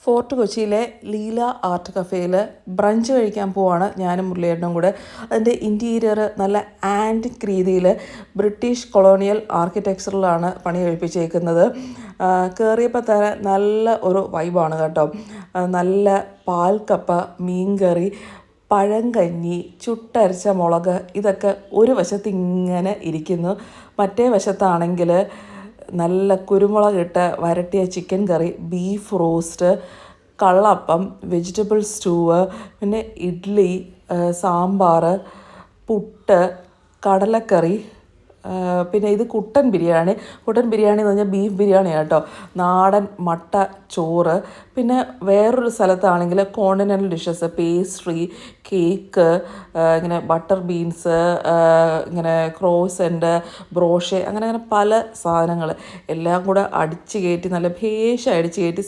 Fort കൊച്ചിയിലെ Leela art കഫേയിൽ brunch കഴിക്കാൻ പോവാണ് ഞാനും മുരളിയേട്ടനും കൂടെ. അതിൻ്റെ ഇൻറ്റീരിയർ നല്ല ആൻറ്റിക് രീതിയിൽ ബ്രിട്ടീഷ് കൊളോണിയൽ ആർക്കിടെക്ചറിലാണ് പണി കഴിപ്പിച്ചേക്കുന്നത്. കയറിയപ്പോൾ തന്നെ നല്ല ഒരു വൈബാണ് കേട്ടോ. നല്ല പാൽക്കപ്പ, മീൻകറി, പഴങ്കഞ്ഞി, ചുട്ടരച്ച മുളക്, ഇതൊക്കെ ഒരു വശത്ത് ഇങ്ങനെ ഇരിക്കുന്നു. മറ്റേ വശത്താണെങ്കിൽ നല്ല കുരുമുളകിട്ട് വരട്ടിയ ചിക്കൻ കറി, ബീഫ് റോസ്റ്റ്, കള്ളപ്പം, വെജിറ്റബിൾ സ്റ്റൂവ്, പിന്നെ ഇഡ്ഡലി, സാമ്പാർ, പുട്ട്, കടലക്കറി, പിന്നെ ഇത് കുട്ടൻ ബിരിയാണി. കുട്ടൻ ബിരിയാണി എന്ന് പറഞ്ഞാൽ ബീഫ് ബിരിയാണി കേട്ടോ. നാടൻ മട്ട ചോറ്. പിന്നെ വേറൊരു സ്ഥലത്താണെങ്കിൽ കോണ്ടിനെൻ്റൽ ഡിഷസ്, പേസ്ട്രി, കേക്ക്, ഇങ്ങനെ ബട്ടർ ബീൻസ്, ഇങ്ങനെ ക്രോസൻ്റ്, ബ്രോഷെ, അങ്ങനെ പല സാധനങ്ങൾ എല്ലാം കൂടെ അടിച്ച് കയറ്റി നല്ല ഭേഷ അടിച്ച് കയറ്റി